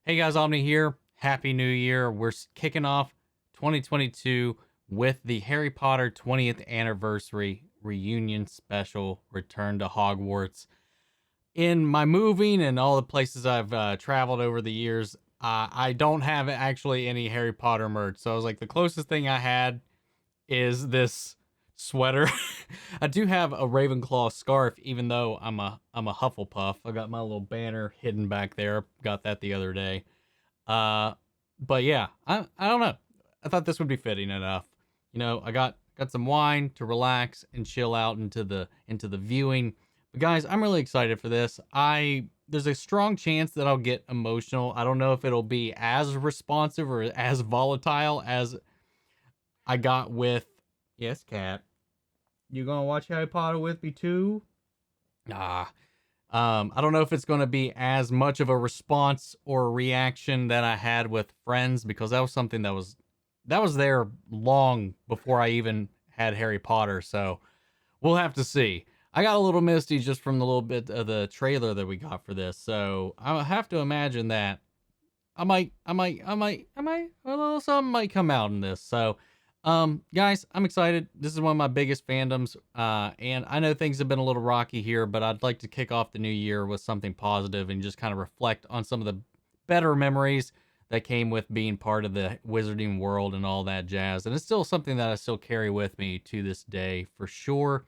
Hey guys, Omni here. Happy New Year. We're kicking off 2022 with the Harry Potter 20th anniversary reunion special, Return to Hogwarts. In my moving and all the places I've traveled over the years, I don't have actually any Harry Potter merch. So I was like, the closest thing I had is this sweater. I do have a Ravenclaw scarf, even though I'm a Hufflepuff. I got my little banner hidden back there. Got that the other day. But yeah, I don't know. I thought this would be fitting enough. You know, I got some wine to relax and chill out into the viewing. But guys, I'm really excited for this. There's a strong chance that I'll get emotional. I don't know if it'll be as responsive or as volatile as I got with yes, Cat. You gonna watch Harry Potter with me too? I don't know if it's going to be as much of a response or a reaction that I had with Friends, because that was something that was there long before I even had Harry Potter. So we'll have to see. I got a little misty just from the little bit of the trailer that we got for this. So I have to imagine that a little something might come out in this. So guys, I'm excited. This is one of my biggest fandoms, and I know things have been a little rocky here, but I'd like to kick off the new year with something positive and just kind of reflect on some of the better memories that came with being part of the wizarding world and all that jazz. And it's still something that I still carry with me to this day, for sure,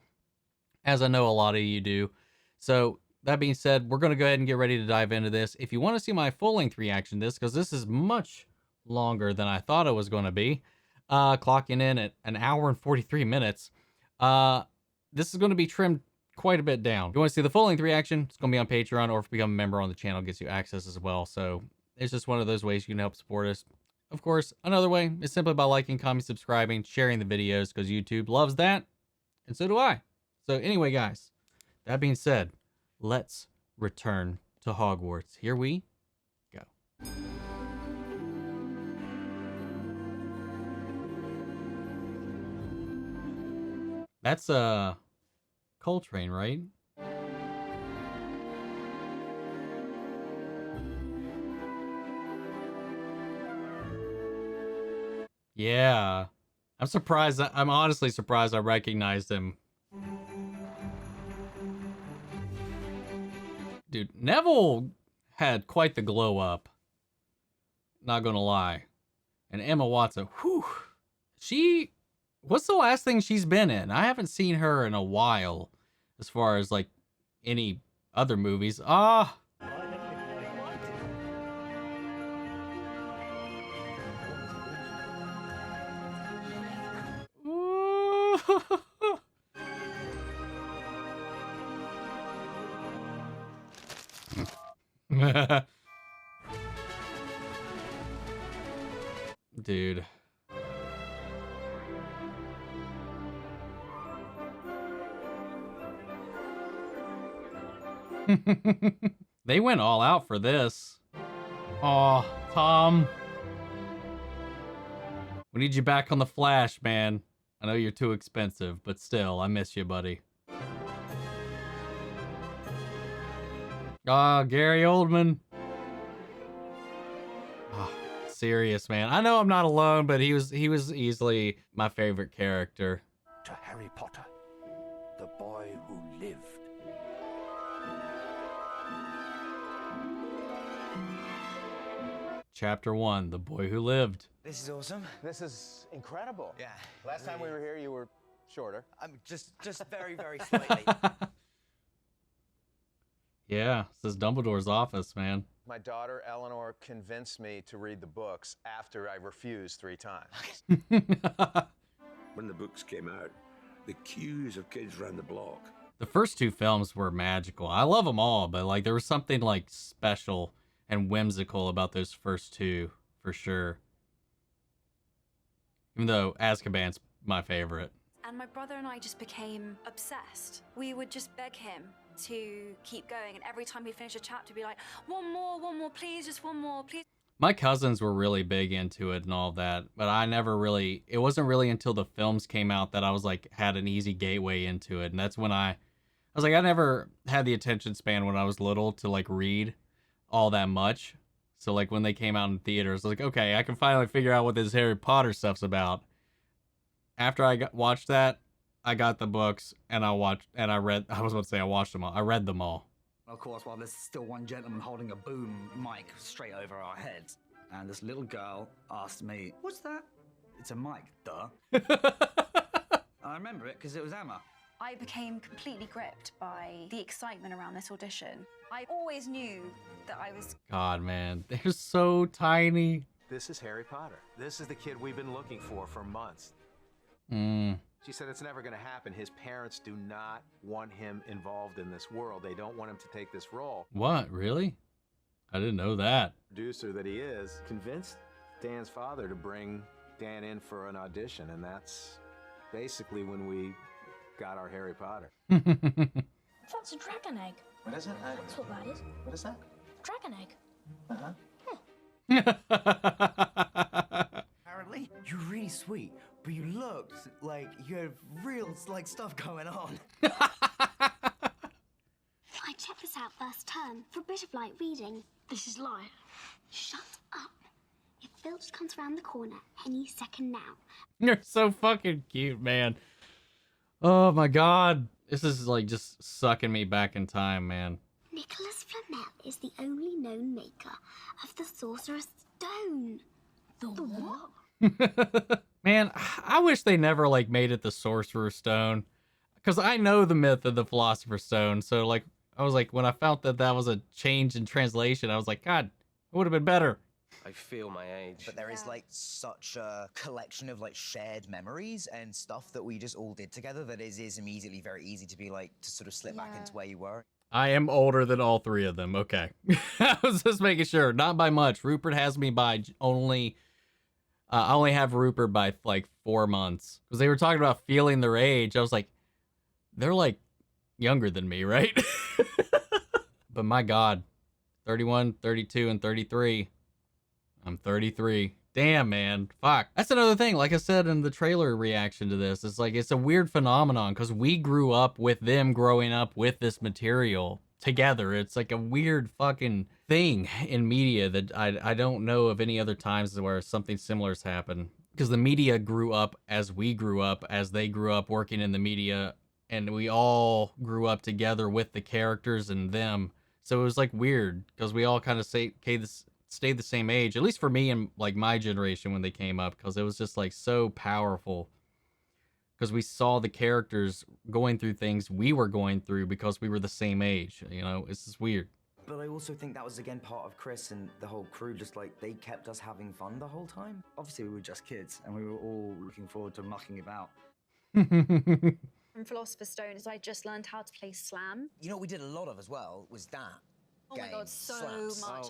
as I know a lot of you do. So that being said, we're going to go ahead and get ready to dive into this. If you want to see my full-length reaction to this, because this is much longer than I thought it was going to be, clocking in at an hour and 43 minutes. This is going to be trimmed quite a bit down. If you want to see the full-length reaction, it's going to be on Patreon, or if you become a member on the channel, gets you access as well. So it's just one of those ways you can help support us. Of course, another way is simply by liking, commenting, subscribing, sharing the videos, because YouTube loves that, and so do I. So anyway, guys, that being said, let's return to Hogwarts. Here we go. That's Coltrane, right? Yeah. I'm surprised. I'm honestly surprised I recognized him. Dude, Neville had quite the glow up. Not gonna lie. And Emma Watson, whew. What's the last thing she's been in? I haven't seen her in a while, as far as like any other movies. Dude. They went all out for this. Oh, Tom. We need you back on the Flash, man. I know you're too expensive, but still, I miss you, buddy. Gary Oldman. Sirius, man. I know I'm not alone, but he was easily my favorite character. To Harry Potter, the boy who lived. Chapter 1, The Boy Who Lived. This is awesome. This is incredible. Yeah. Last time we were here, you were shorter. I'm just very, very slightly. Yeah, this is Dumbledore's office, man. My daughter, Eleanor, convinced me to read the books after I refused 3 times. When the books came out, the queues of kids round the block. The first 2 films were magical. I love them all, but like there was something like special and whimsical about those first 2, for sure. Even though Azkaban's my favorite. And my brother and I just became obsessed. We would just beg him to keep going, and every time we finish a chapter, we'd be like, one more, please, just one more, please. My cousins were really big into it and all that, but I never really, it wasn't really until the films came out that I was like, had an easy gateway into it. And that's when I was like, I never had the attention span when I was little to like read all that much. So like when they came out in theaters, I was like, okay, I can finally figure out what this Harry Potter stuff's about. After I watched that, I got the books and I watched them all. I read them all. Of course, while there's still one gentleman holding a boom mic straight over our heads, and this little girl asked me, "What's that?" "It's a mic, duh." I remember it because it was Emma. I became completely gripped by the excitement around this audition. I always knew that I was... God, man, they're so tiny. This is Harry Potter. This is the kid we've been looking for months. She said it's never going to happen. His parents do not want him involved in this world. They don't want him to take this role. What, really? I didn't know that. Producer that he is convinced Dan's father to bring Dan in for an audition, and that's basically when we got our Harry Potter. That's a dragon egg. What is it? That's what that is. What is that? Dragon egg. Apparently, you're really sweet, but you looked like you had real, like, stuff going on. I checked this out first term for a bit of light reading. This is light. Shut up. If Felton comes around the corner any second now. You're so fucking cute, man. Oh my god. This is like just sucking me back in time, man. Nicholas Flamel is the only known maker of the Sorcerer's Stone. The what? Man, I wish they never like made it the Sorcerer's Stone, because I know the myth of the Philosopher's Stone. So like, I was like, when I felt that was a change in translation, I was like, God, it would have been better. I feel my age. But there is like such a collection of like shared memories and stuff that we just all did together that is immediately very easy to be like, to sort of slip back into where you were. I am older than all three of them. Okay. I was just making sure. Not by much. Rupert has me by only... I only have Rupert by like 4 months. Because they were talking about feeling their age. I was like, they're like younger than me, right? But my God. 31, 32, and 33. I'm 33. Damn, man. Fuck. That's another thing. Like I said in the trailer reaction to this, it's like, it's a weird phenomenon because we grew up with them growing up with this material together. It's like a weird fucking thing in media that I don't know of any other times where something similar has happened. Because the media grew up as we grew up, as they grew up working in the media, and we all grew up together with the characters and them. So it was like weird because we all kind of stayed the same age, at least for me and like my generation when they came up, because it was just like so powerful because we saw the characters going through things we were going through because we were the same age. You know, it's just weird. But I also think that was again part of Chris and the whole crew, just like they kept us having fun the whole time. Obviously, we were just kids, and we were all looking forward to mucking about. From Philosopher's Stone is I just learned how to play Slam. You know what we did a lot of as well was that. Oh my God, so Slams. much.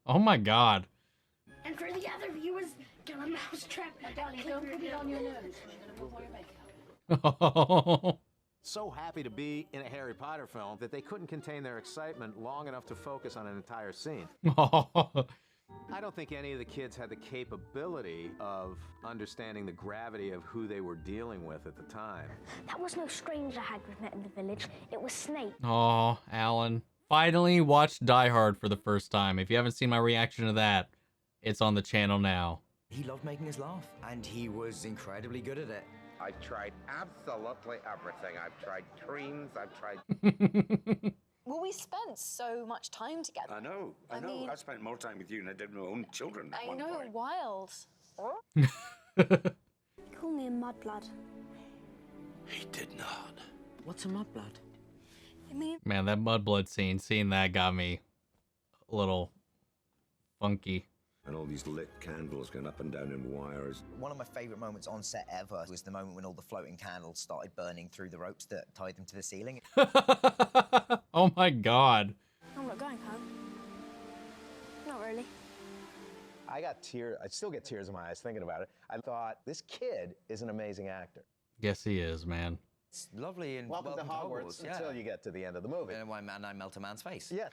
Oh my God. And for the other viewers, get a mouse trap. Darling, don't put it on your nose. So happy to be in a Harry Potter film that they couldn't contain their excitement long enough to focus on an entire scene. I don't think any of the kids had the capability of understanding the gravity of who they were dealing with at the time. That was no stranger Hagrid met in the village. It was Snape. Oh, Alan. Finally watched Die Hard for the first time. If you haven't seen my reaction to that, it's on the channel now. He loved making us laugh, and he was incredibly good at it. I've tried absolutely everything. I've tried creams, I've tried... Well, we spent so much time together. I know. I mean- I spent more time with you than I did with my own children at I one know, point. wild. Call me a mudblood. He did not. What's a mudblood? I mean, Man, that Mudblood scene, seeing that got me a little funky. And all these lit candles going up and down in wires. One of my favourite moments on set ever was the moment when all the floating candles started burning through the ropes that tied them to the ceiling. Oh my God. I'm not going home. Not really. I still get tears in my eyes thinking about it. I thought, this kid is an amazing actor. Yes, he is, man. It's lovely and Welcome to Hogwarts yeah. until you get to the end of the movie. And I melt a man's face. Yeah.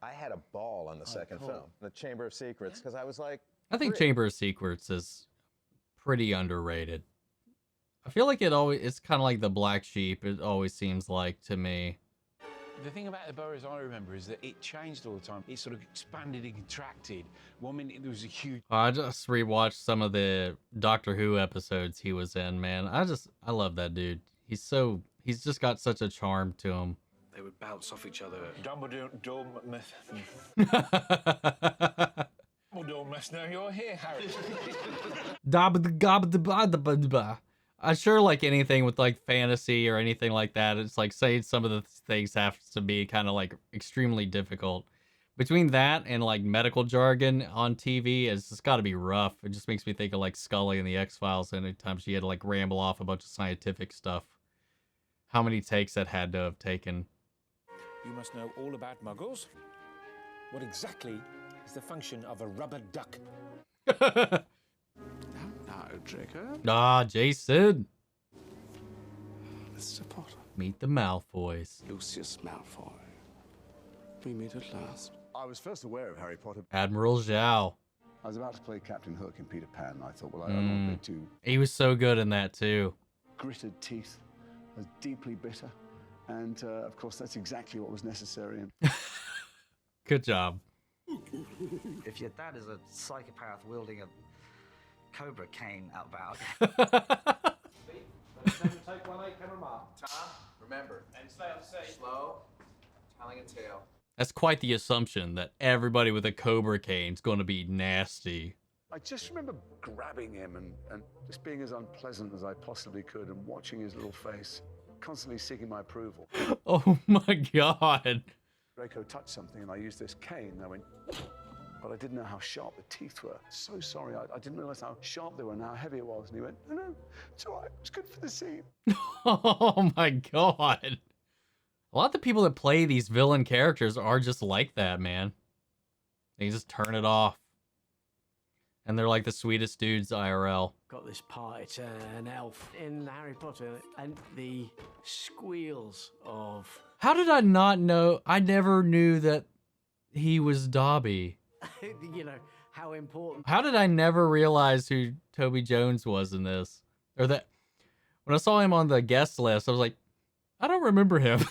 I had a ball on the second film, The Chamber of Secrets, because I was like, I think free. Chamber of Secrets is pretty underrated. I feel like it's kind of like the black sheep. It always seems like to me. The thing about the boroughs I remember is that it changed all the time. It sort of expanded and contracted. 1 minute there was a huge... I just rewatched some of the Doctor Who episodes he was in, man. I love that dude. He's just got such a charm to him. They would bounce off each other. Dumbledore must know you're here, Harry. I'm sure like anything with like fantasy or anything like that, it's like saying some of the things have to be kind of like extremely difficult. Between that and like medical jargon on TV, it's just got to be rough. It just makes me think of like Scully in the X-Files, and anytime she had to like ramble off a bunch of scientific stuff. How many takes that had to have taken. You must know all about muggles. What exactly is the function of a rubber duck? No, Draco. Ah, Jason. Mr. Potter. Meet the Malfoys. Lucius Malfoy. We meet at last. I was first aware of Harry Potter. Admiral Zhao. I was about to play Captain Hook in Peter Pan, and I thought, well, I don't want to be too... He was so good in that, too. Gritted teeth. I was deeply bitter. And, of course, that's exactly what was necessary. Good job. If your dad is a psychopath wielding a cobra cane out about. Take 1 8 camera mark. Tom, remember. And stay on safe. Slow, telling a tale. That's quite the assumption that everybody with a cobra cane is going to be nasty. I just remember grabbing him and just being as unpleasant as I possibly could and watching his little face, constantly seeking my approval. Oh my God. Draco touched something and I used this cane and I went, but I didn't know how sharp the teeth were. So sorry, I didn't realize how sharp they were and how heavy it was. And he went, no, it's all right, it's good for the scene. Oh my God. A lot of the people that play these villain characters are just like that, man. They just turn it off. And they're like the sweetest dudes IRL. Got this part, it's an elf in Harry Potter, and the squeals of... How did I not know? I never knew that he was Dobby. You know, how important... How did I never realize who Toby Jones was in this? Or that... When I saw him on the guest list, I was like, I don't remember him.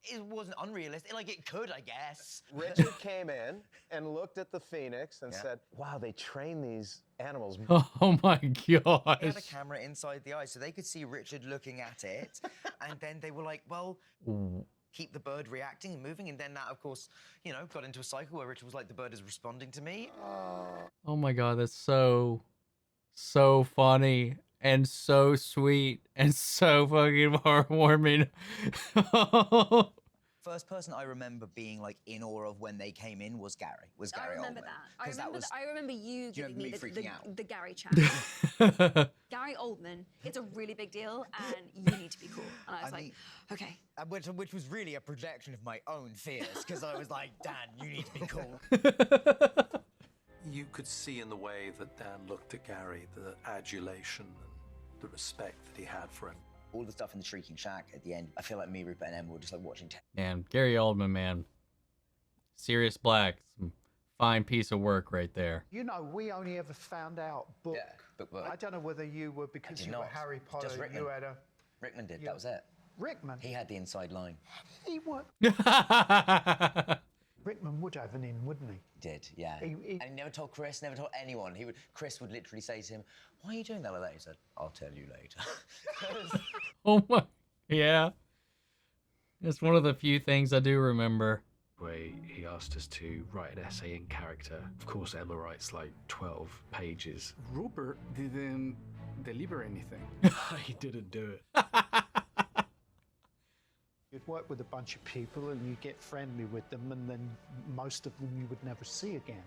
It wasn't unrealistic. Like, it could, I guess. Richard came in and looked at the phoenix and said, wow, they train these animals. Oh my They gosh. had a camera inside the eye, so they could see Richard looking at it. And then they were like, well, keep the bird reacting and moving. And then that, of course, you know, got into a cycle where Richard was like, the bird is responding to me. Oh my God, that's so funny and so sweet and so fucking heartwarming. First person I remember being like in awe of when they came in was Gary. I remember Oldman. that. I remember you giving me freaking out. the Gary chat. Gary Oldman, it's a really big deal, and you need to be cool. And I was like, okay. Which was really a projection of my own fears, because I was like, Dan, you need to be cool. You could see in the way that Dan looked at Gary the adulation and the respect that he had for him. All the stuff in the Shrieking Shack at the end, I feel like me, Rupert, and Emma were just like watching. Man, Gary Oldman, man. Sirius Black. Some fine piece of work right there. You know, we only ever found out book. Yeah, book. I don't know whether you were, because you were Harry Potter, Just Rickman. you had a... Rickman did, that was it. Rickman? He had the inside line. He would. Rickman would have an in, wouldn't he? Did, yeah. And he never told Chris, never told anyone. Chris would literally say to him, why are you doing that like that? He said, I'll tell you later. Oh my, yeah. It's one of the few things I do remember. Where he asked us to write an essay in character. Of course, Emma writes like 12 pages. Rupert didn't deliver anything. He didn't do it. You'd work with a bunch of people and you get friendly with them, and then most of them you would never see again.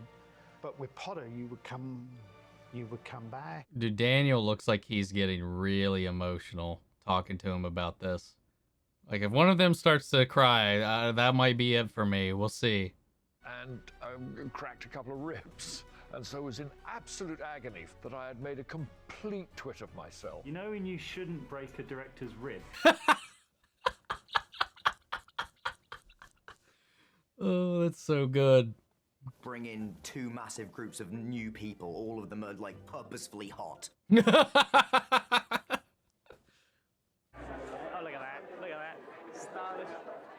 But with Potter, you would come back. Dude, Daniel looks like he's getting really emotional talking to him about this. Like, if one of them starts to cry, that might be it for me. We'll see. And cracked a couple of ribs, and so was in absolute agony that I had made a complete twit of myself. You know when you shouldn't break a director's rib? Oh, that's so good. Bring in two massive groups of new people. All of them are like purposefully hot.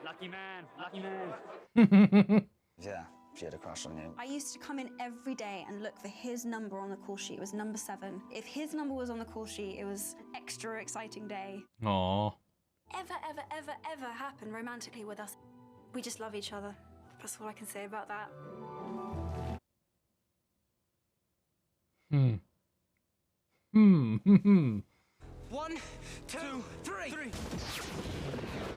Lucky man, lucky man. Yeah, she had a crush on you. I used to come in every day and look for his number on the call sheet. It was number 7. If his number was on the call sheet, it was an extra exciting day. Aw. Ever happen romantically with us. We just love each other. That's all I can say about that. One, two, three.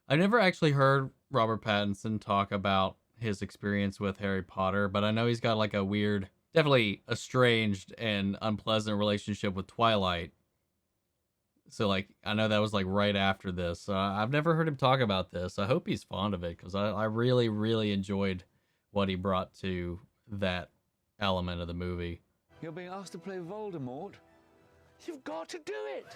I never actually heard Robert Pattinson talk about his experience with Harry Potter, but I know he's got like a weird, definitely estranged and unpleasant relationship with Twilight. So like, I know that was like right after this. I've never heard him talk about this. I hope he's fond of it because I really, really enjoyed what he brought to that element of the movie. You're being asked to play Voldemort. You've got to do it.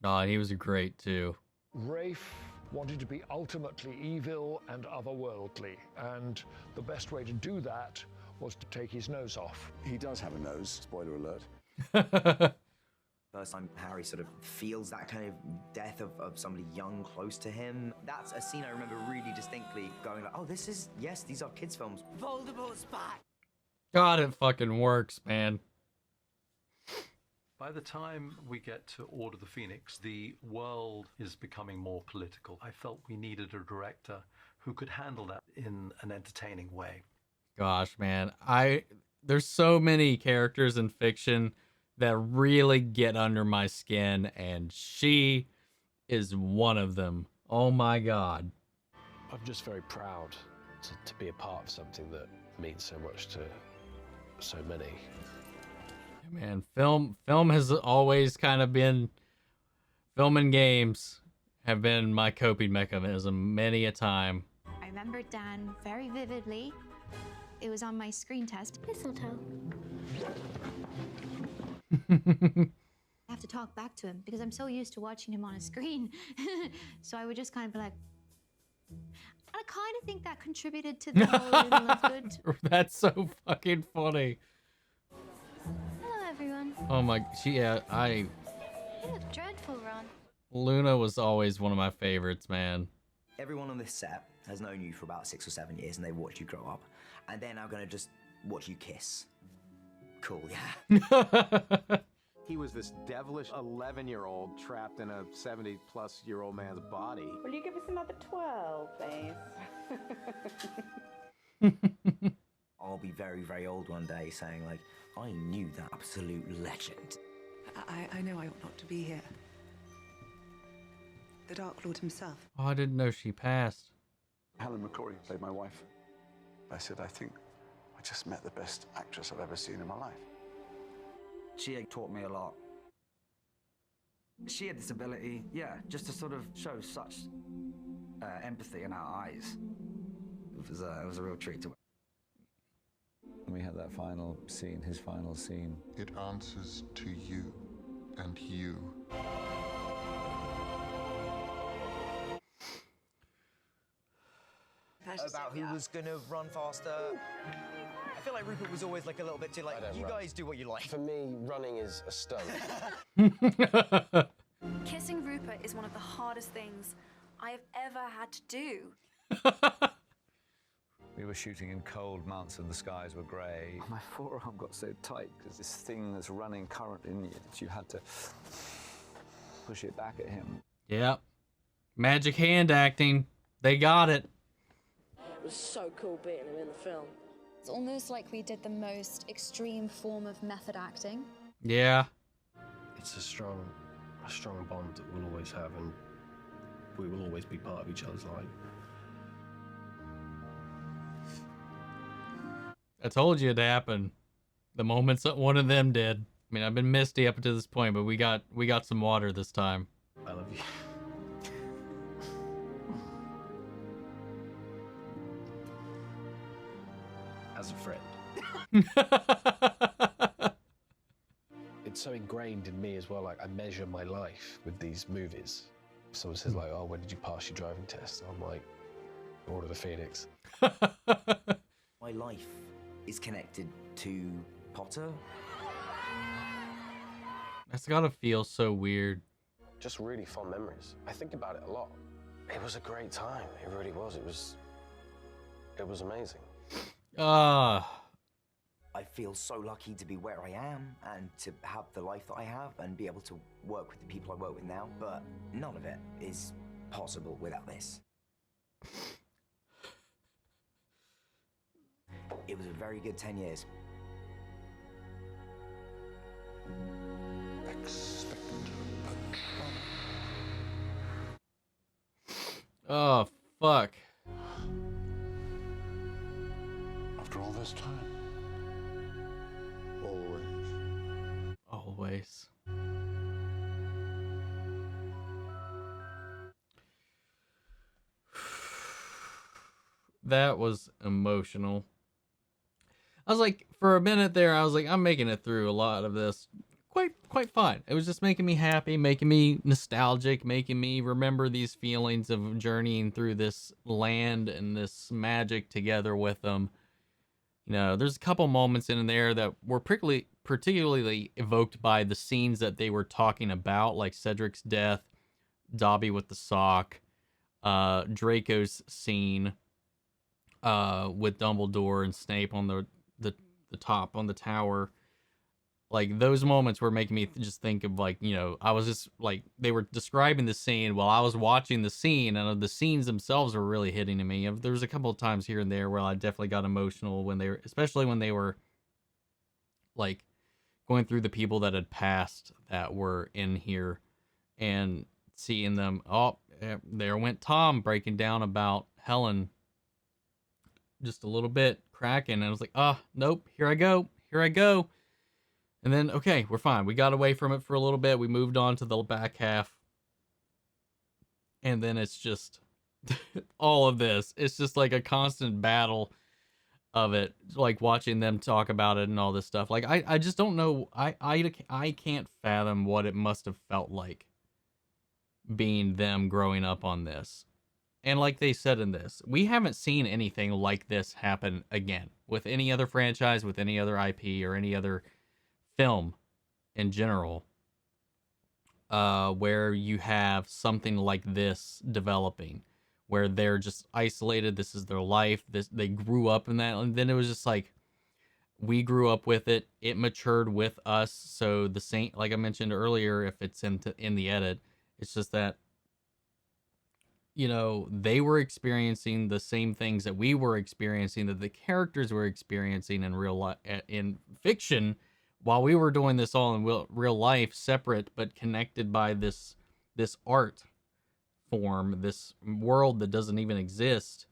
Oh, and he was great too. Rafe wanted to be ultimately evil and otherworldly, and the best way to do that was to take his nose off. He does have a nose, spoiler alert. First time Harry sort of feels that kind of death of somebody young close to him. That's a scene I remember really distinctly going like, oh, these are kids' films. Voldemort's back. God, it fucking works, man. By the time we get to Order of the Phoenix, the world is becoming more political. I felt we needed a director who could handle that in an entertaining way. Gosh, man. There's so many characters in fiction that really get under my skin, and she is one of them. Oh my God. I'm just very proud to be a part of something that means so much to so many. Man, film has always kind of been, film and games have been my coping mechanism many a time. I remember Dan very vividly. It was on my screen test. Mistletoe. I have to talk back to him because I'm so used to watching him on a screen. So I would just kind of be like, I kind of think that contributed to the whole Little Love Good. That's so fucking funny. Hello, everyone. Oh my, You look dreadful, Ron. Luna was always one of my favorites, man. Everyone on this set has known you for about 6 or 7 years, and they watched you grow up, and they're now gonna just watch you kiss. Cool, yeah. He was this devilish 11-year-old trapped in a 70-plus-year-old man's body. Will you give us another 12, please? I'll be very, very old one day saying, like, I knew that absolute legend. I know I ought not to be here. The Dark Lord himself. Oh, I didn't know she passed. Helen McCrory played my wife. I said, I think I just met the best actress I've ever seen in my life. She taught me a lot. She had this ability, just to sort of show such empathy in our eyes. It was a real treat to. We had that final scene, his final scene. It answers to you and you. About who was gonna run faster. I feel like Rupert was always like a little bit too like, you guys do what you like. For me, running is a stunt. Kissing Rupert is one of the hardest things I have ever had to do. We were shooting in cold months and the skies were grey. My forearm got so tight because this thing that's running current in you, that you had to push it back at him. Yep. Magic hand acting. They got it. It was so cool being him in the film. It's almost like we did the most extreme form of method acting. Yeah. It's a strong bond that we'll always have, and we will always be part of each other's life. I told you it'd happen. The moment one of them did. I mean, I've been misty up to this point, but we got some water this time. I love you. As a friend. It's so ingrained in me as well. Like, I measure my life with these movies. Someone says like, oh, when did you pass your driving test? I'm like, Order of the Phoenix. My life is connected to Potter. That's gotta feel so weird. Just really fond memories. I think about it a lot. It was a great time. It really was. It was amazing. I feel so lucky to be where I am and to have the life that I have and be able to work with the people I work with now, but none of it is possible without this. It was a very good 10 years. Oh, fuck. After all this time. Always. That was emotional. I was like, for a minute there, I was like, I'm making it through a lot of this quite fine. It was just making me happy, making me nostalgic, making me remember these feelings of journeying through this land and this magic together with them. You know, there's a couple moments in there that were particularly evoked by the scenes that they were talking about, like Cedric's death, Dobby with the sock, Draco's scene with Dumbledore and Snape on the top on the tower. Like, those moments were making me just think of, like, you know, I was just like, they were describing the scene while I was watching the scene, and the scenes themselves were really hitting to me. There was a couple of times here and there where I definitely got emotional when they were, especially when they were like going through the people that had passed that were in here and seeing them. Oh, there went Tom breaking down about Helen just a little bit, cracking, and I was like, nope, here I go. And then, okay, we're fine. We got away from it for a little bit. We moved on to the back half. And then it's just all of this. It's just like a constant battle of it. Like watching them talk about it and all this stuff. Like, I just don't know. I can't fathom what it must have felt like being them growing up on this. And like they said in this, we haven't seen anything like this happen again with any other franchise, with any other IP, or any other film in general, where you have something like this developing, where they're just isolated. This is their life. They grew up in that, and then it was just like we grew up with it. It matured with us. So the same, like I mentioned earlier, if it's in the edit, it's just that, you know, they were experiencing the same things that we were experiencing, that the characters were experiencing in real life, in fiction, while we were doing this all in real life, separate but connected by this art form, this world that doesn't even exist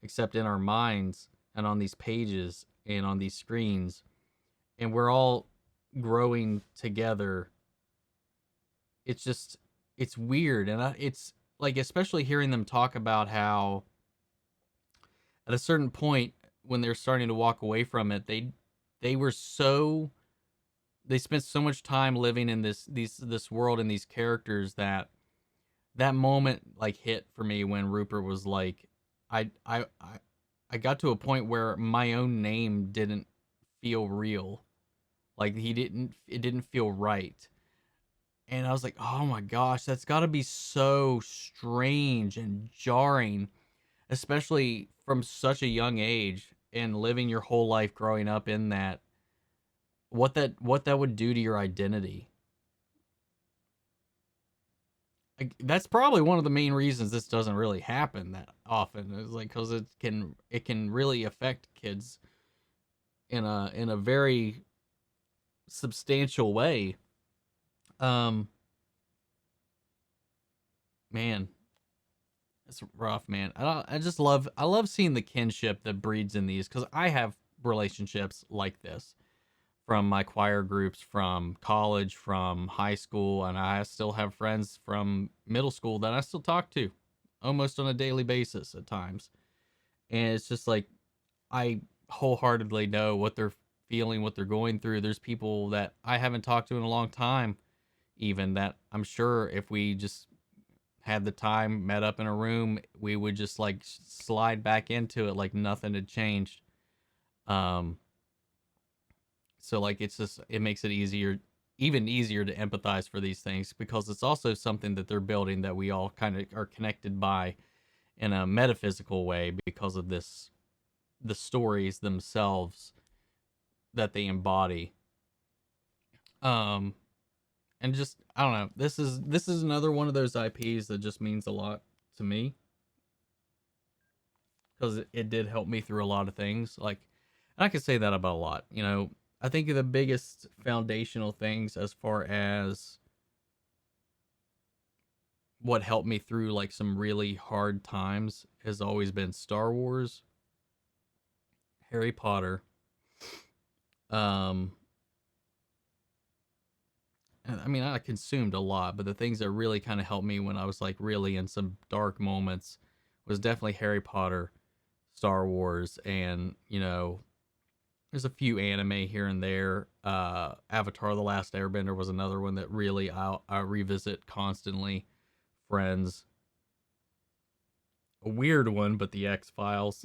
except in our minds and on these pages and on these screens, and we're all growing together. It's weird, and it's like, especially hearing them talk about how at a certain point when they're starting to walk away from it, they spent so much time living in this world and these characters that moment like hit for me when Rupert was like, I got to a point where my own name didn't feel real. Like it didn't feel right. And I was like, oh my gosh, that's got to be so strange and jarring, especially from such a young age and living your whole life growing up in that. What that would do to your identity. That's probably one of the main reasons this doesn't really happen that often. Is like because it can really affect kids in a very substantial way. Man, it's rough, man. I love seeing the kinship that breeds in these, because I have relationships like this from my choir groups, from college, from high school, and I still have friends from middle school that I still talk to almost on a daily basis at times. And it's just like, I wholeheartedly know what they're feeling, what they're going through. There's people that I haven't talked to in a long time, even, that I'm sure if we just had the time, met up in a room, we would just like slide back into it like nothing had changed. So like, it makes it easier even easier to empathize for these things, because it's also something that they're building that we all kind of are connected by in a metaphysical way because of the stories themselves that they embody. And just, I don't know, this is another one of those IPs that just means a lot to me, because it did help me through a lot of things. Like, and I can say that about a lot, you know. I think the biggest foundational things as far as what helped me through like some really hard times has always been Star Wars, Harry Potter, I mean, I consumed a lot, but the things that really kind of helped me when I was like really in some dark moments was definitely Harry Potter, Star Wars, and, you know, there's a few anime here and there. Avatar: The Last Airbender was another one that really I revisit constantly. Friends. A weird one, but the X-Files.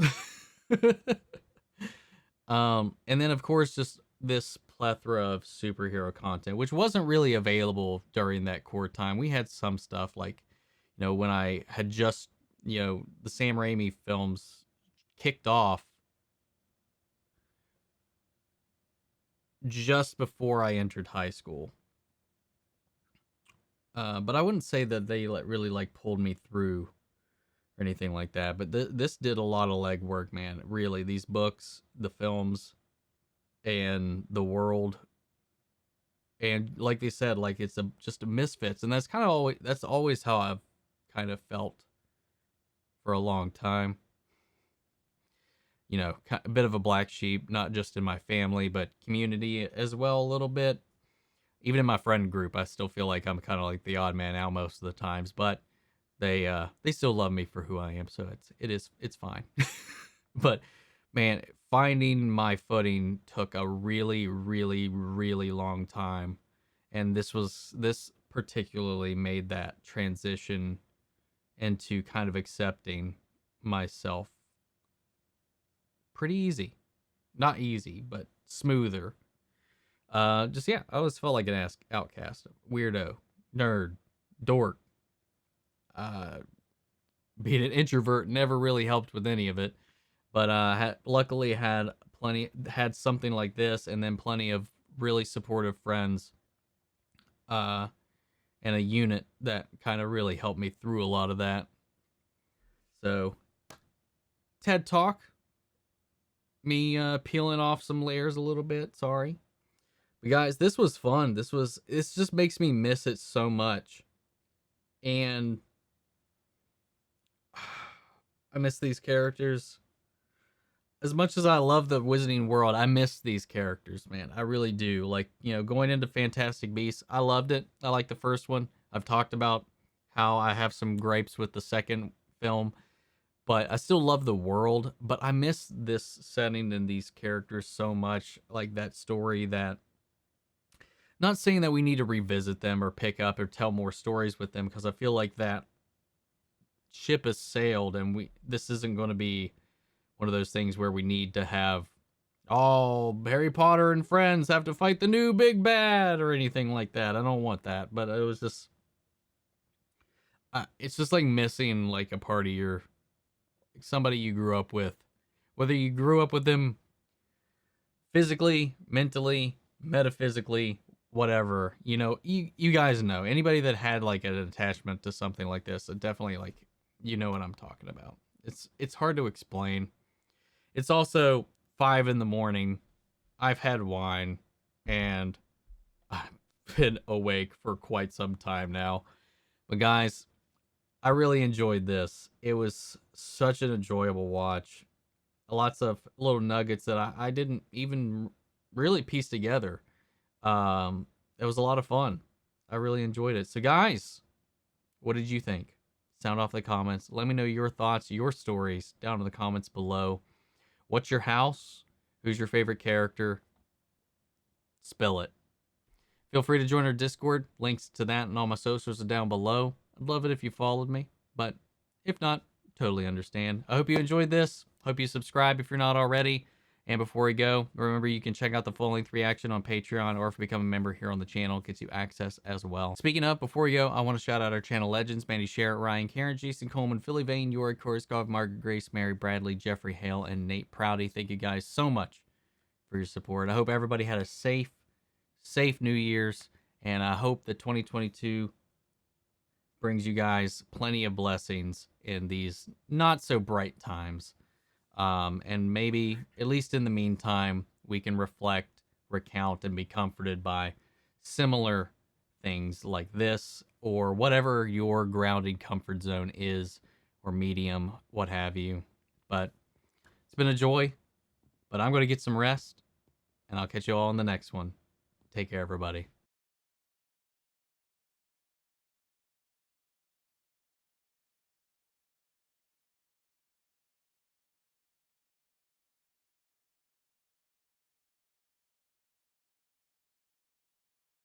And then, of course, just this plethora of superhero content, which wasn't really available during that core time. We had some stuff like, you know, when I had just, you know, the Sam Raimi films kicked off just before I entered high school. But I wouldn't say that they really like pulled me through or anything like that. But this did a lot of legwork, man. Really, these books, the films, and the world, and like they said, like it's just a misfits, and that's kind of always how I've kind of felt for a long time. You know, a bit of a black sheep, not just in my family, but community as well a little bit. Even in my friend group, I still feel like I'm kind of like the odd man out most of the times, but they still love me for who I am, so it's fine. But man, finding my footing took a really, really, really long time, and this particularly made that transition into kind of accepting myself pretty easy. Not easy, but smoother. Just, yeah, I always felt like an outcast, weirdo, nerd, dork. Being an introvert never really helped with any of it, but luckily had something like this, and then plenty of really supportive friends, and a unit that kind of really helped me through a lot of that. So, TED Talk, me peeling off some layers a little bit, sorry. But guys, this was fun. This just makes me miss it so much. And I miss these characters. As much as I love the Wizarding World, I miss these characters, man. I really do. Like, you know, going into Fantastic Beasts, I loved it. I like the first one. I've talked about how I have some gripes with the second film, but I still love the world. But I miss this setting and these characters so much. Like that story that, not saying that we need to revisit them or pick up or tell more stories with them, because I feel like that ship has sailed, and this isn't going to be one of those things where we need to have Harry Potter and friends have to fight the new big bad or anything like that. I don't want that, but it was just, it's just like missing like a part of your, somebody you grew up with, whether you grew up with them physically, mentally, metaphysically, whatever, you know, you guys know, anybody that had like an attachment to something like this, it definitely, like, you know what I'm talking about. It's hard to explain. It's also 5 a.m. I've had wine, and I've been awake for quite some time now. But guys, I really enjoyed this. It was such an enjoyable watch. Lots of little nuggets that I didn't even really piece together. It was a lot of fun. I really enjoyed it. So guys, what did you think? Sound off in the comments. Let me know your thoughts, your stories down in the comments below. What's your house? Who's your favorite character? Spill it. Feel free to join our Discord. Links to that and all my socials are down below. I'd love it if you followed me, but if not, totally understand. I hope you enjoyed this. Hope you subscribe if you're not already. And before we go, remember you can check out the full-length reaction on Patreon, or if you become a member here on the channel, it gets you access as well. Speaking of, before we go, I want to shout out our channel legends: Mandy Sherritt, Ryan, Karen, Jason Coleman, Philly Vane, Yori Korskov, Margaret Grace, Mary Bradley, Jeffrey Hale, and Nate Prouty. Thank you guys so much for your support. I hope everybody had a safe New Year's, and I hope that 2022 brings you guys plenty of blessings in these not so bright times. And maybe, at least in the meantime, we can reflect, recount, and be comforted by similar things like this, or whatever your grounded comfort zone is, or medium, what have you. But it's been a joy, but I'm going to get some rest, and I'll catch you all in the next one. Take care, everybody.